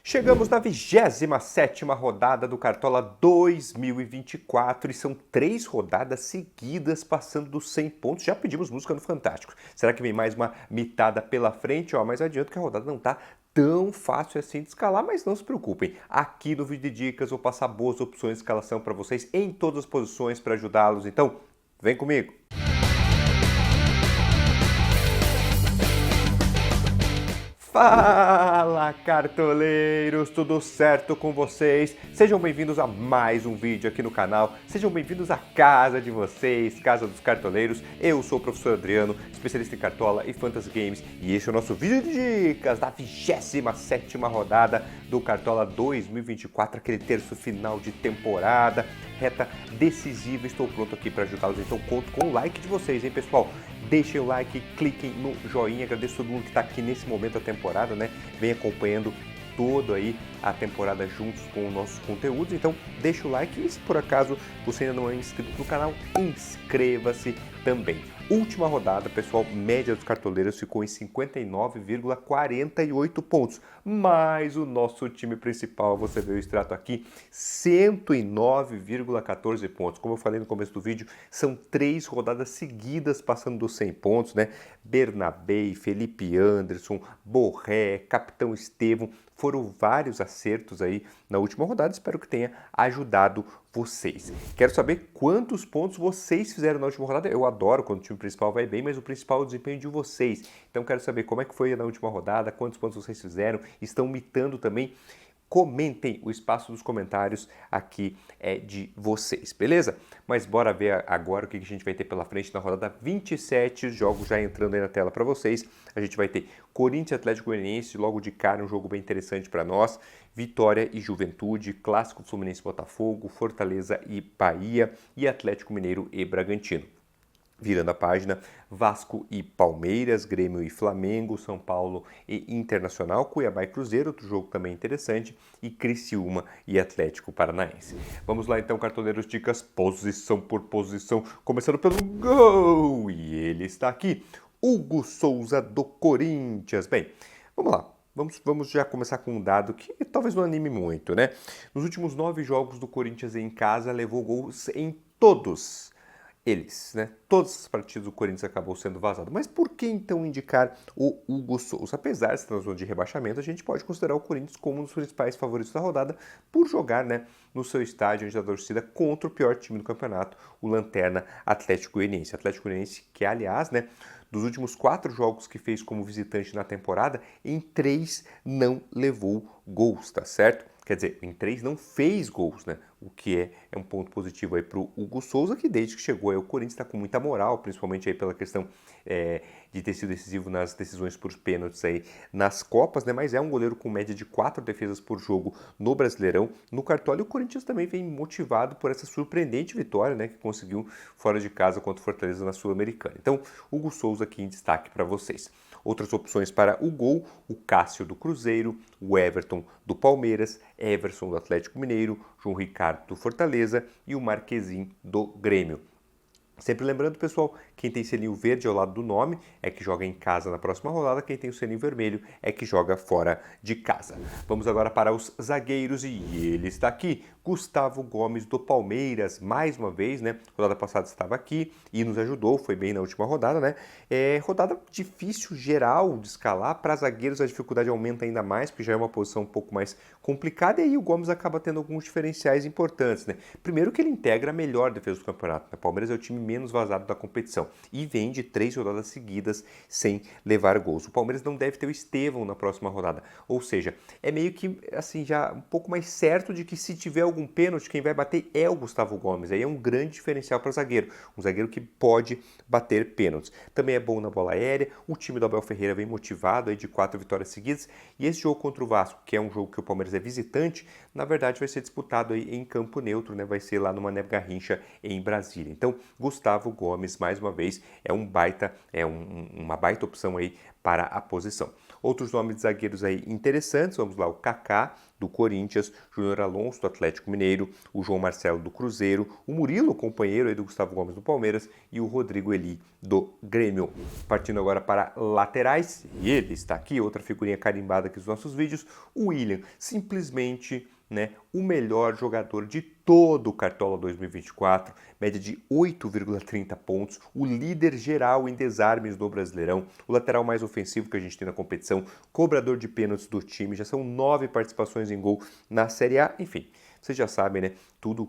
Chegamos na 27ª rodada do Cartola 2024 e são 3 rodadas seguidas passando dos 100 pontos. Já pedimos música no Fantástico. Será que vem mais uma mitada pela frente? Mas adianto que a rodada não tá tão fácil assim de escalar, mas não se preocupem. Aqui no vídeo de dicas vou passar boas opções de escalação para vocês em todas as posições para ajudá-los. Então, vem comigo! Fala, cartoleiros! Tudo certo com vocês? Sejam bem-vindos a mais um vídeo aqui no canal. Sejam bem-vindos à casa de vocês, Casa dos Cartoleiros. Eu sou o professor Adriano, especialista em Cartola e Fantasy Games, e este é o nosso vídeo de dicas da 27ª rodada do Cartola 2024, aquele terço final de temporada, reta decisiva. Estou pronto aqui para ajudá-los, então conto com o like de vocês, hein, pessoal? Deixem o like, cliquem no joinha, agradeço todo mundo que está aqui nesse momento da temporada, né? Vem acompanhando toda aí a temporada juntos com os nossos conteúdos, então deixa o like e se por acaso você ainda não é inscrito no canal, inscreva-se também. Última rodada, pessoal, média dos cartoleiros ficou em 59,48 pontos, mas o nosso time principal, você vê o extrato aqui, 109,14 pontos. Como eu falei no começo do vídeo, são 3 rodadas seguidas passando dos 100 pontos, né? Bernabé, Felipe Anderson, Borré, Capitão Estevão, foram vários acertos aí na última rodada, espero que tenha ajudado vocês. Quero saber quantos pontos vocês fizeram na última rodada. Eu adoro quando o time principal vai bem, mas o principal é o desempenho de vocês. Então quero saber como é que foi na última rodada, quantos pontos vocês fizeram, estão mitando também. Comentem, o espaço dos comentários aqui é de vocês, beleza? Mas bora ver agora o que a gente vai ter pela frente na rodada 27, jogos já entrando aí na tela para vocês. A gente vai ter Corinthians Atlético Goianiense, logo de cara, um jogo bem interessante para nós. Vitória e Juventude, Clássico Fluminense Botafogo, Fortaleza e Bahia e Atlético Mineiro e Bragantino. Virando a página, Vasco e Palmeiras, Grêmio e Flamengo, São Paulo e Internacional, Cuiabá e Cruzeiro, outro jogo também interessante, e Criciúma e Atlético Paranaense. Vamos lá então, cartoleiros, dicas posição por posição, começando pelo gol, e ele está aqui, Hugo Souza do Corinthians. Bem, vamos lá. Vamos já começar com um dado que talvez não anime muito, né? Nos últimos 9 jogos do Corinthians em casa, levou gols em todos eles, né? Todas as partidas do Corinthians acabou sendo vazado. Mas por que então indicar o Hugo Souza? Apesar de estar na zona de rebaixamento, a gente pode considerar o Corinthians como um dos principais favoritos da rodada por jogar, né, no seu estádio onde a torcida contra o pior time do campeonato, o Lanterna Atlético Goianiense. Atlético Goianiense que, aliás, né, dos últimos 4 jogos que fez como visitante na temporada, em 3 não levou gols, tá certo? Quer dizer, em 3 não fez gols, né? O que é um ponto positivo aí para o Hugo Souza, que desde que chegou aí o Corinthians está com muita moral, principalmente aí pela questão de ter sido decisivo nas decisões por pênaltis aí nas Copas, né? Mas é um goleiro com média de 4 defesas por jogo no Brasileirão, no Cartola, e o Corinthians também vem motivado por essa surpreendente vitória, né? Que conseguiu fora de casa contra o Fortaleza na Sul-Americana. Então, Hugo Souza aqui em destaque para vocês. Outras opções para o gol, o Cássio do Cruzeiro, o Everton do Palmeiras, Everson do Atlético Mineiro, João Ricardo do Fortaleza e o Marquezin do Grêmio. Sempre lembrando, pessoal, quem tem selinho verde ao lado do nome é que joga em casa na próxima rodada, quem tem o selinho vermelho é que joga fora de casa. Vamos agora para os zagueiros e ele está aqui, Gustavo Gomes do Palmeiras, mais uma vez, né? Rodada passada estava aqui e nos ajudou, foi bem na última rodada, né? Rodada difícil geral de escalar, para zagueiros a dificuldade aumenta ainda mais, porque já é uma posição um pouco mais complicada e aí o Gomes acaba tendo alguns diferenciais importantes, né? Primeiro que ele integra a melhor defesa do campeonato, né? O Palmeiras é o time menos vazado da competição e vem de 3 rodadas seguidas sem levar gols. O Palmeiras não deve ter o Estevão na próxima rodada, ou seja, é meio que assim já um pouco mais certo de que se tiver algum pênalti, quem vai bater é o Gustavo Gomes. Aí é um grande diferencial para zagueiro, um zagueiro que pode bater pênaltis. Também é bom na bola aérea, o time do Abel Ferreira vem motivado aí de 4 vitórias seguidas e esse jogo contra o Vasco, que é um jogo que o Palmeiras é visitante, na verdade vai ser disputado aí em campo neutro, né? Vai ser lá no Mané Garrincha em Brasília. Então, Gustavo Gomes, mais uma vez, uma baita opção aí para a posição. Outros nomes de zagueiros aí interessantes, vamos lá, o Kaká, do Corinthians, Júnior Alonso, do Atlético Mineiro, o João Marcelo, do Cruzeiro, o Murilo, companheiro aí do Gustavo Gomes, do Palmeiras, e o Rodrigo Eli, do Grêmio. Partindo agora para laterais, e ele está aqui, outra figurinha carimbada aqui dos nossos vídeos, o William, simplesmente o melhor jogador de todo o Cartola 2024, média de 8,30 pontos, o líder geral em desarmes do Brasileirão, o lateral mais ofensivo que a gente tem na competição, cobrador de pênaltis do time, já são 9 participações em gol na Série A, enfim, vocês já sabem, todo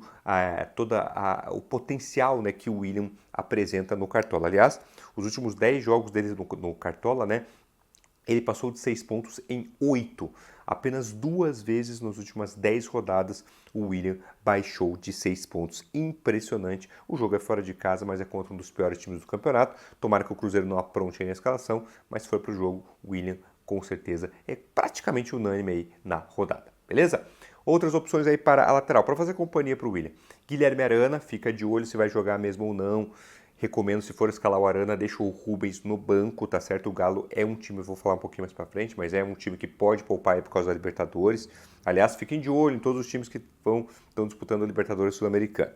o potencial que o William apresenta no Cartola. Aliás, os últimos 10 jogos dele no Cartola, ele passou de 6 pontos em 8. Apenas 2 vezes nas últimas 10 rodadas o William baixou de 6 pontos. Impressionante. O jogo é fora de casa, mas é contra um dos piores times do campeonato. Tomara que o Cruzeiro não apronte aí na escalação, mas se for para o jogo, o William com certeza é praticamente unânime aí na rodada. Beleza? Outras opções aí para a lateral, para fazer companhia para o William. Guilherme Arana, fica de olho se vai jogar mesmo ou não. Recomendo, se for escalar o Arana, deixa o Rubens no banco, tá certo? O Galo é um time, eu vou falar um pouquinho mais pra frente, mas é um time que pode poupar aí por causa da Libertadores. Aliás, fiquem de olho em todos os times que estão disputando a Libertadores Sul-Americana.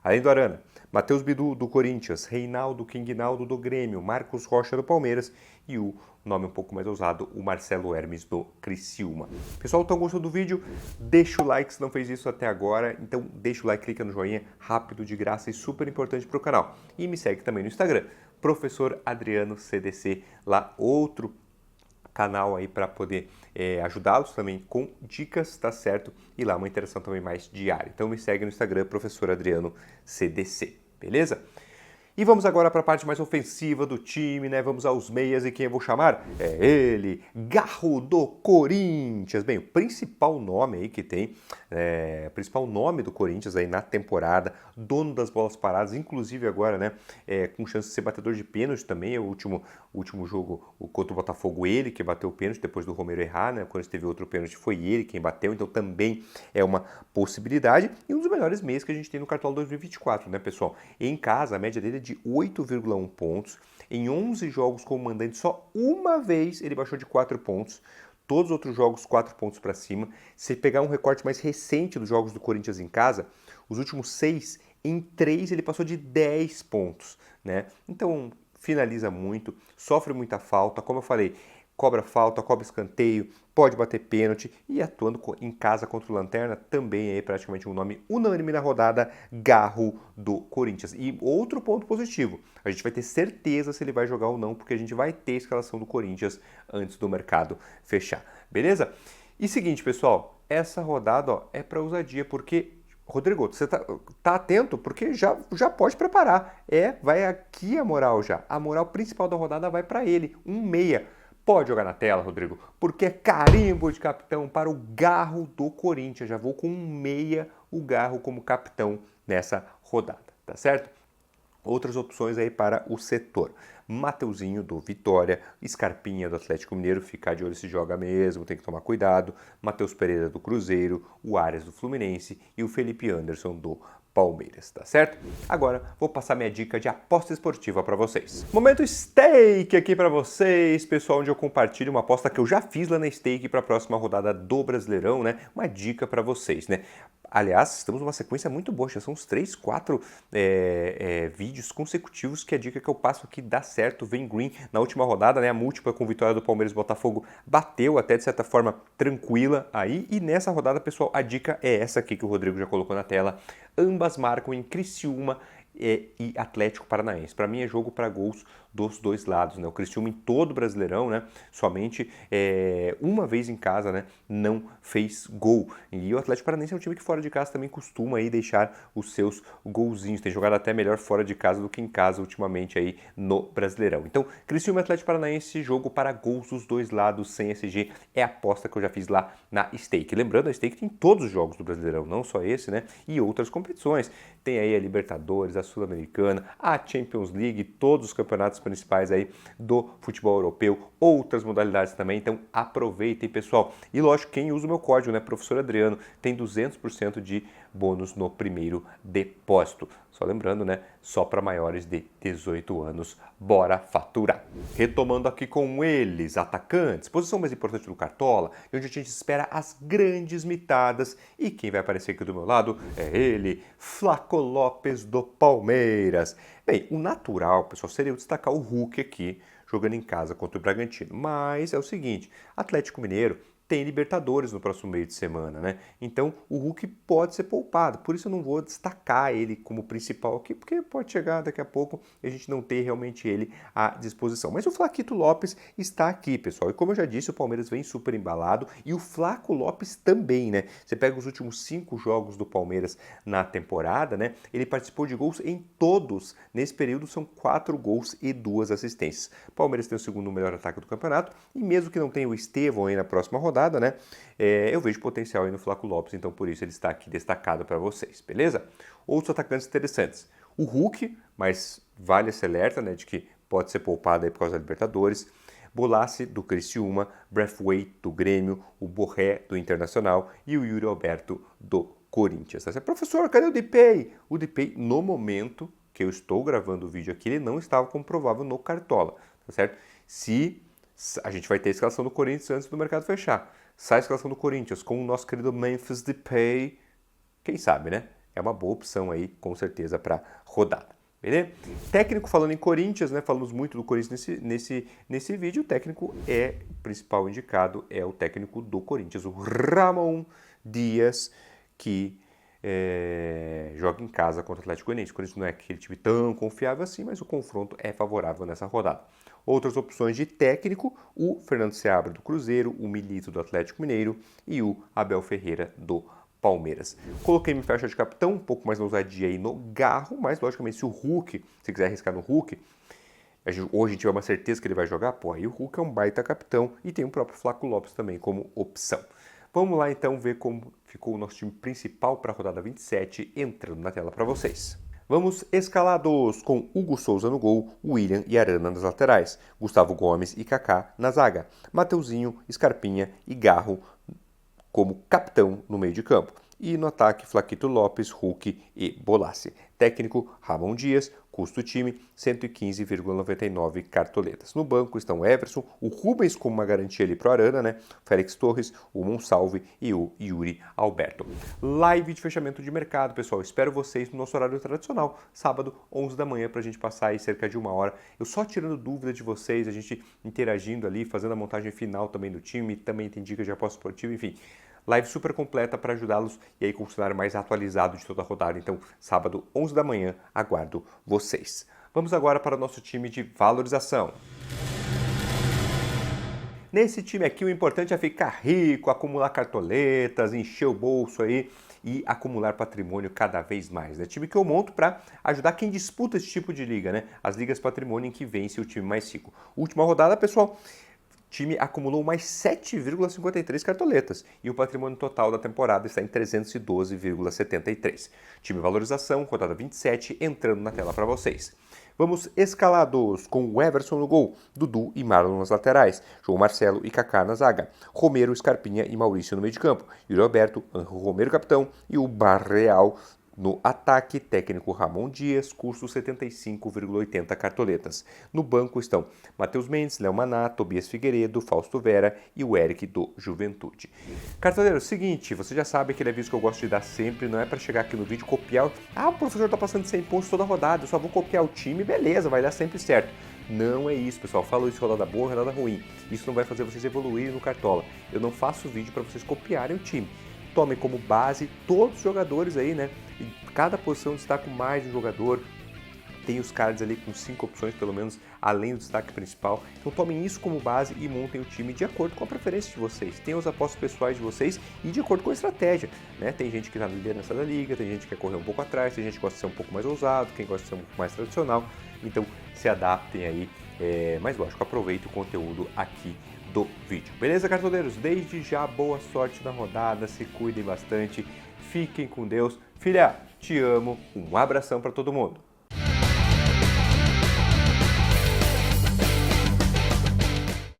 Além do Arana, Matheus Bidu, do Corinthians, Reinaldo Quingnaldo, do Grêmio, Marcos Rocha, do Palmeiras e o nome um pouco mais ousado, o Marcelo Hermes, do Criciúma. Pessoal, estão gostando do vídeo? Deixa o like se não fez isso até agora. Então, deixa o like, clica no joinha, rápido, de graça e super importante para o canal. E me segue também no Instagram, Professor Adriano CDC, lá outro canal aí para poder ajudá-los também com dicas, tá certo? E lá uma interação também mais diária. Então me segue no Instagram, Professor Adriano CDC, beleza? E vamos agora para a parte mais ofensiva do time, Vamos aos meias e quem eu vou chamar é ele, Garro do Corinthians. Bem, o principal nome aí que tem, o principal nome do Corinthians aí na temporada, dono das bolas paradas, inclusive agora, com chance de ser batedor de pênalti também. O último jogo contra o Botafogo, ele que bateu o pênalti depois do Romero errar, Quando teve outro pênalti foi ele quem bateu, então também é uma possibilidade. E um dos melhores meias que a gente tem no Cartola 2024, pessoal? Em casa, a média dele é de 8,1 pontos. Em 11 jogos como mandante, só uma vez ele baixou de 4 pontos. Todos os outros jogos, 4 pontos para cima. Se pegar um recorte mais recente dos jogos do Corinthians em casa, os últimos 6, em 3 ele passou de 10 pontos, Então, finaliza muito, sofre muita falta, como eu falei, cobra falta, cobra escanteio, pode bater pênalti e atuando em casa contra o Lanterna, também é praticamente um nome unânime na rodada, Garro do Corinthians. E outro ponto positivo, a gente vai ter certeza se ele vai jogar ou não, porque a gente vai ter a escalação do Corinthians antes do mercado fechar, beleza? E seguinte, pessoal, essa rodada é para ousadia, porque Rodrigo, você tá atento? Porque já pode preparar. Vai aqui a moral já. A moral principal da rodada vai para ele, um meia. Pode jogar na tela, Rodrigo, porque é carimbo de capitão para o Garro do Corinthians. Já vou com um meia, o Garro como capitão nessa rodada, tá certo? Outras opções aí para o setor. Mateuzinho do Vitória, Scarpinha do Atlético Mineiro, ficar de olho se joga mesmo, tem que tomar cuidado. Matheus Pereira do Cruzeiro, o Arias do Fluminense e o Felipe Anderson do Palmeiras, tá certo? Agora vou passar minha dica de aposta esportiva para vocês. Momento Stake aqui para vocês, pessoal, onde eu compartilho uma aposta que eu já fiz lá na Stake para a próxima rodada do Brasileirão, Uma dica para vocês, Aliás, estamos numa sequência muito boa, já são uns 3, 4 vídeos consecutivos que a dica que eu passo aqui dá certo, vem green. Na última rodada, a múltipla com vitória do Palmeiras e Botafogo bateu até de certa forma tranquila aí. E nessa rodada, pessoal, a dica é essa aqui que o Rodrigo já colocou na tela. Ambas marcam em Criciúma e Atlético Paranaense. Para mim é jogo para gols dos dois lados, O Criciúma em todo o Brasileirão, somente uma vez em casa, não fez gol. E o Atlético Paranaense é um time que fora de casa também costuma aí deixar os seus golzinhos. Tem jogado até melhor fora de casa do que em casa ultimamente aí no Brasileirão. Então, Criciúma e Atlético Paranaense, jogo para gols dos dois lados sem SG, é a aposta que eu já fiz lá na Stake. Lembrando, a Stake tem todos os jogos do Brasileirão, não só esse, e outras competições. Tem aí a Libertadores, a Sul-Americana, a Champions League, todos os campeonatos principais aí do futebol europeu, outras modalidades também, então aproveitem, pessoal. E lógico, quem usa o meu código, Professor Adriano, tem 200% de bônus no primeiro depósito. Só lembrando, né? Só para maiores de 18 anos. Bora faturar. Retomando aqui com eles, atacantes, posição mais importante do Cartola, onde a gente espera as grandes mitadas. E quem vai aparecer aqui do meu lado é ele, Flaco Lopes do Palmeiras. Bem, o natural, pessoal, seria eu destacar o Hulk aqui, jogando em casa contra o Bragantino. Mas é o seguinte, Atlético Mineiro tem Libertadores no próximo meio de semana, né? Então o Hulk pode ser poupado, por isso eu não vou destacar ele como principal aqui, porque pode chegar daqui a pouco e a gente não ter realmente ele à disposição. Mas o Flaquito Lopes está aqui, pessoal, e como eu já disse, o Palmeiras vem super embalado e o Flaco Lopes também, né? Você pega os últimos 5 jogos do Palmeiras na temporada, né? Ele participou de gols em todos. Nesse período são 4 gols e 2 assistências. O Palmeiras tem o segundo melhor ataque do campeonato e mesmo que não tenha o Estevão aí na próxima rodada, né? Eu vejo potencial aí no Flaco Lopes, então por isso ele está aqui destacado para vocês, beleza? Outros atacantes interessantes. O Hulk, mas vale esse alerta, né, de que pode ser poupado aí por causa da Libertadores. Bolassi, do Criciúma, Braithwaite, do Grêmio, o Borré, do Internacional e o Yuri Alberto, do Corinthians. Tá? Professor, cadê o Depay? O Depay, no momento que eu estou gravando o vídeo aqui, ele não estava como provável no Cartola, tá certo? Se a gente vai ter a escalação do Corinthians antes do mercado fechar. Sai a escalação do Corinthians com o nosso querido Memphis Depay. Quem sabe, né? É uma boa opção aí, com certeza, para rodada. Beleza? Técnico, falando em Corinthians, né? Falamos muito do Corinthians nesse vídeo. O técnico o principal indicado é o técnico do Corinthians, o Ramon Dias, que joga em casa contra o Atlético Goianiense. O Corinthians não é aquele time tão confiável assim, mas o confronto é favorável nessa rodada. Outras opções de técnico, o Fernando Seabra do Cruzeiro, o Milito do Atlético Mineiro e o Abel Ferreira do Palmeiras. Coloquei minha faixa de capitão, um pouco mais na ousadia aí no Garro, mas logicamente se o Hulk, se quiser arriscar no Hulk, hoje a gente tiver uma certeza que ele vai jogar, pô, aí o Hulk é um baita capitão e tem o próprio Flaco Lopes também como opção. Vamos lá então ver como ficou o nosso time principal para a rodada 27, entrando na tela para vocês. Vamos escalados com Hugo Souza no gol, William e Arana nas laterais, Gustavo Gomes e Kaká na zaga, Mateuzinho, Scarpinha e Garro como capitão no meio de campo. E no ataque, Flaquito Lopes, Hulk e Bolassi. Técnico, Ramon Dias. Custo time, 115,99 cartoletas. No banco estão o Everson, o Rubens como uma garantia ali para o Arana, né? Félix Torres, o Monsalve e o Yuri Alberto. Live de fechamento de mercado, pessoal. Espero vocês no nosso horário tradicional, sábado, 11 da manhã, para a gente passar aí cerca de 1 hora. Eu só tirando dúvida de vocês, a gente interagindo ali, fazendo a montagem final também do time, também tem dicas de aposta esportiva, enfim. Live super completa para ajudá-los e aí com o cenário mais atualizado de toda a rodada. Então, sábado, 11 da manhã, aguardo vocês. Vamos agora para o nosso time de valorização. Nesse time aqui, o importante é ficar rico, acumular cartoletas, encher o bolso aí e acumular patrimônio cada vez mais. É time que eu monto para ajudar quem disputa esse tipo de liga, né? As ligas patrimônio em que vence o time mais rico. Última rodada, pessoal. O time acumulou mais 7,53 cartoletas e o patrimônio total da temporada está em 312,73. Time valorização, rodada 27, entrando na tela para vocês. Vamos escalados com o Everson no gol, Dudu e Marlon nas laterais, João Marcelo e Kaká na zaga, Romero, Scarpinha e Maurício no meio de campo, Yuri Alberto, Anjo Romero capitão e o Barreal no ataque, técnico Ramon Dias, custo 75,80 cartoletas. No banco estão Matheus Mendes, Léo Maná, Tobias Figueiredo, Fausto Vera e o Eric do Juventude. Cartoleiro, seguinte, você já sabe aquele aviso que eu gosto de dar sempre, não é para chegar aqui no vídeo e copiar. O professor tá passando 100 pontos toda rodada, eu só vou copiar o time, beleza, vai dar sempre certo. Não é isso, pessoal. Falo isso rodada boa, rodada ruim. Isso não vai fazer vocês evoluírem no Cartola. Eu não faço vídeo para vocês copiarem o time. Tomem como base todos os jogadores aí, né? Em cada posição destaco mais um jogador. Tem os cards ali com 5 opções, pelo menos, além do destaque principal. Então tomem isso como base e montem o time de acordo com a preferência de vocês. Tem os apostas pessoais de vocês e de acordo com a estratégia, né? Tem gente que está na liderança da liga, tem gente que quer correr um pouco atrás, tem gente que gosta de ser um pouco mais ousado, quem gosta de ser um pouco mais tradicional. Então se adaptem aí, mas lógico, aproveitem o conteúdo aqui do vídeo. Beleza, cartoleiros? Desde já, boa sorte na rodada, se cuidem bastante, fiquem com Deus. Filha, te amo, um abração para todo mundo.